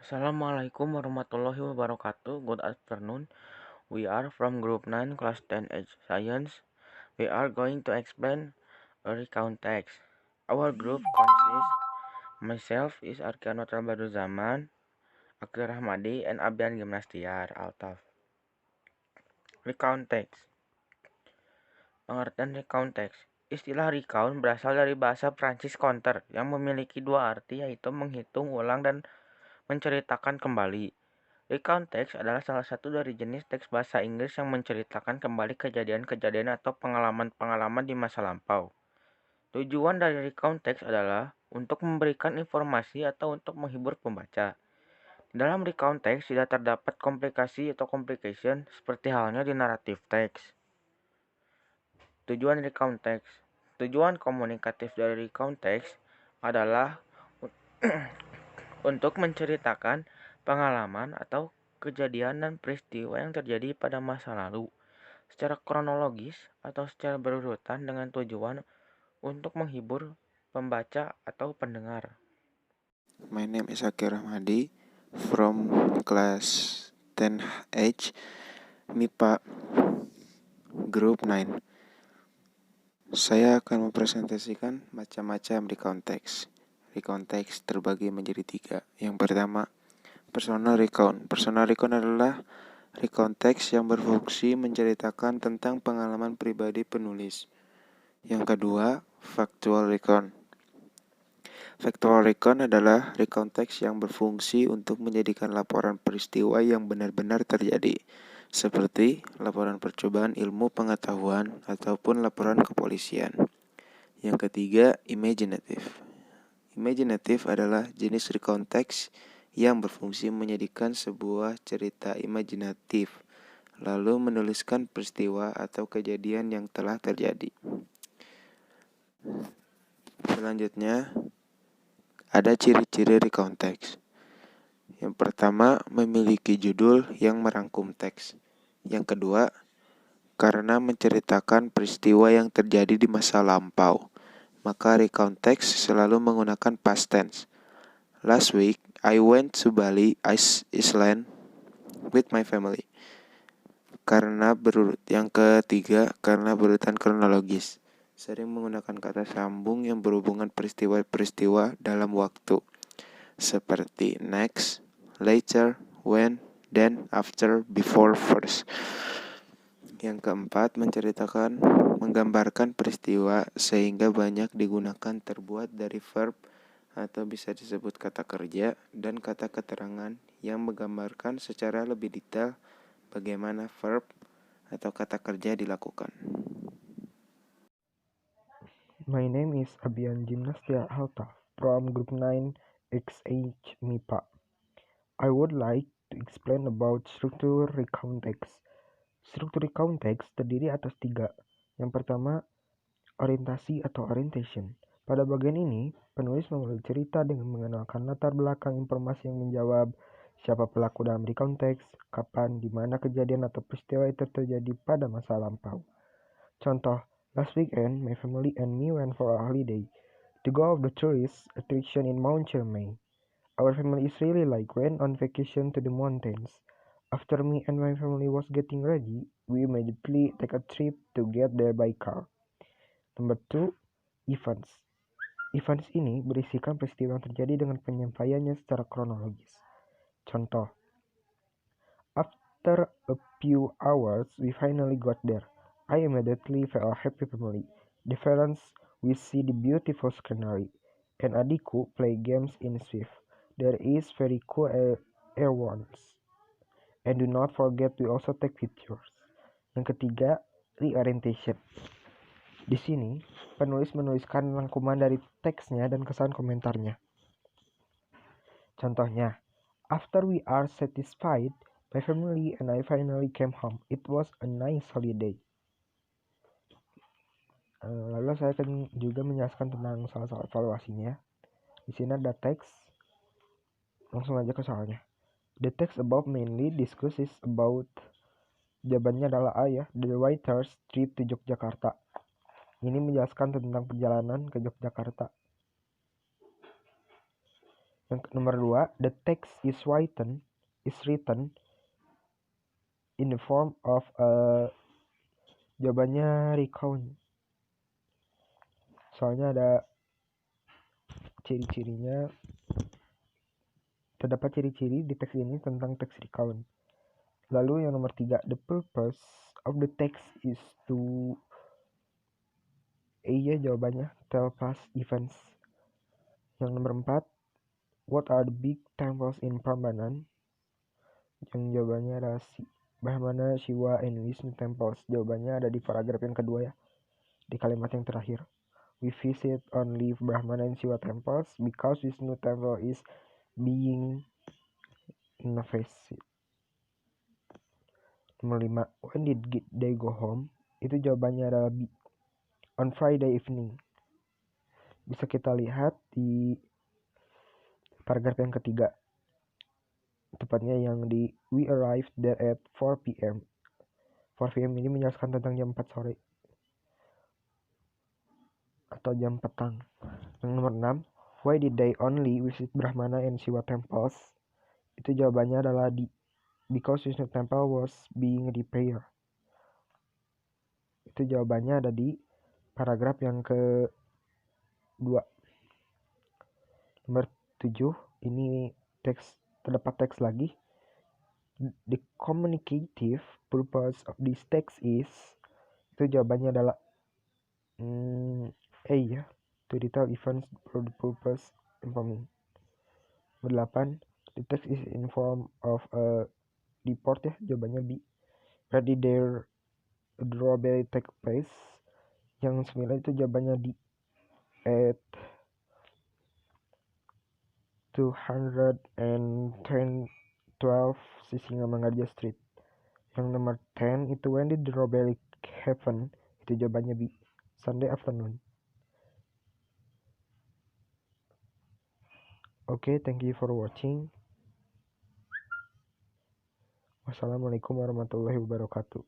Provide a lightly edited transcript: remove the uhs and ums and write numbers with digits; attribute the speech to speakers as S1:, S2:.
S1: Assalamualaikum warahmatullahi wabarakatuh. Good afternoon. We are from Group 9, Class 10H Science. We are going to explain a recount text. Our group consists myself is Arkianotra Baduzaman, Akil Rahmadi, and Abian Gimnastiar Altaf. Recount text. Pengertian recount text. Istilah recount berasal dari bahasa Prancis counter yang memiliki dua arti, yaitu menghitung ulang dan menceritakan kembali. Recount text adalah salah satu dari jenis teks bahasa Inggris yang menceritakan kembali kejadian-kejadian atau pengalaman-pengalaman di masa lampau. Tujuan dari recount text adalah untuk memberikan informasi atau untuk menghibur pembaca. Dalam recount text tidak terdapat komplikasi atau complication seperti halnya di naratif text. Tujuan recount text. Tujuan komunikatif dari recount text adalah untuk menceritakan pengalaman atau kejadian dan peristiwa yang terjadi pada masa lalu secara kronologis atau secara berurutan dengan tujuan untuk menghibur pembaca atau pendengar.
S2: My name is Akil Rahmadi from class 10H MIPA Group 9. Saya akan mempresentasikan macam-macam recount text. Recount text terbagi menjadi 3. Yang pertama, personal recount. Personal recount adalah recount text yang berfungsi menceritakan tentang pengalaman pribadi penulis. Yang kedua, factual recount. Factual recount adalah recount text yang berfungsi untuk menjadikan laporan peristiwa yang benar-benar terjadi, seperti laporan percobaan ilmu pengetahuan ataupun laporan kepolisian. Yang ketiga, imaginative. Imaginative adalah jenis recount text yang berfungsi menjadikan sebuah cerita imajinatif, lalu menuliskan peristiwa atau kejadian yang telah terjadi. Selanjutnya, ada ciri-ciri recount text. Yang pertama, memiliki judul yang merangkum teks. Yang kedua, karena menceritakan peristiwa yang terjadi di masa lampau, maka recount text selalu menggunakan past tense. Last week, I went to Bali Island with my family. Yang ketiga, karena berurutan kronologis. Sering menggunakan kata sambung yang berhubungan peristiwa-peristiwa dalam waktu, seperti next, later, when, then, after, before, first. Yang keempat, menggambarkan peristiwa sehingga banyak digunakan terbuat dari verb atau bisa disebut kata kerja dan kata keterangan yang menggambarkan secara lebih detail bagaimana verb atau kata kerja dilakukan.
S3: My name is Abian Gimnastiar Altaf from Group 9 XH MIPA. I would like to explain about struktur recount text. Struktur recount text terdiri atas 3. Yang pertama, orientasi atau orientation. Pada bagian ini, penulis memulai cerita dengan mengenalkan latar belakang informasi yang menjawab siapa pelaku dalam recount text, kapan, di mana kejadian atau peristiwa itu terjadi pada masa lampau. Contoh, last weekend, my family and me went for a holiday to go of the tourist attraction in Mount Ciremai. Our family is really went on vacation to the mountains. After me and my family was getting ready, we immediately take a trip to get there by car. Number 2, events. Events ini berisikan peristiwa yang terjadi dengan penyampaiannya secara kronologis. Contoh, after a few hours, we finally got there. I immediately felt a happy family. The parents, we see the beautiful scenery, and adikku play games in Swift. There is very cool air once. And do not forget we also take pictures. Yang ketiga, reorientation. Di sini, penulis menuliskan rangkuman dari teksnya dan kesan komentarnya. Contohnya, after we are satisfied, my family and I finally came home. It was a nice holiday. Lalu saya akan juga menjelaskan tentang soal-soal evaluasinya. Di sini ada teks. Langsung aja ke soalnya. The text above mainly discusses about, jawabannya adalah A ya, the writer's trip to Yogyakarta. Ini menjelaskan tentang perjalanan ke Yogyakarta. Yang nomor 2, the text is written in the form of a, jawabannya recount. Soalnya ada ciri-cirinya, terdapat ciri-ciri di teks ini tentang teks recount. Lalu yang nomor 3, the purpose of the text is to, iya jawabannya tell past events. Yang nomor 4, what are the big temples in Prambanan? Yang jawabannya adalah Brahmana, Shiva, and Vishnu temples. Jawabannya ada di paragraf yang kedua ya, di kalimat yang terakhir. We visit only Brahmana and Shiva temples because Vishnu temple is being renovated. Nomor 5, when did they go home? Itu jawabannya adalah B, on Friday evening. Bisa kita lihat di paragraf yang ketiga, tepatnya yang di we arrived there at 4 p.m. 4 p.m. ini menjelaskan tentang jam 4 sore atau jam petang. Yang nomor 6, why did they only visit Brahmana and Shiva temples? Itu jawabannya adalah di because Vishnu temple was being repaired. Itu jawabannya ada di paragraf yang kedua. Nomor 7, ini terdapat teks lagi. The communicative purpose of this text is, itu jawabannya adalah A ya, to detail events for the purpose informing. Nomor 8, the text is in form of a report ya, jawabannya B. Where did their robbery take place? Yang 9 itu jawabannya D, at 212 Sisingamangaraja Street. Yang nomor 10 itu when did the robbery happen? Itu jawabannya B, Sunday afternoon. Okay, thank you for watching. Wassalamualaikum warahmatullahi wabarakatuh.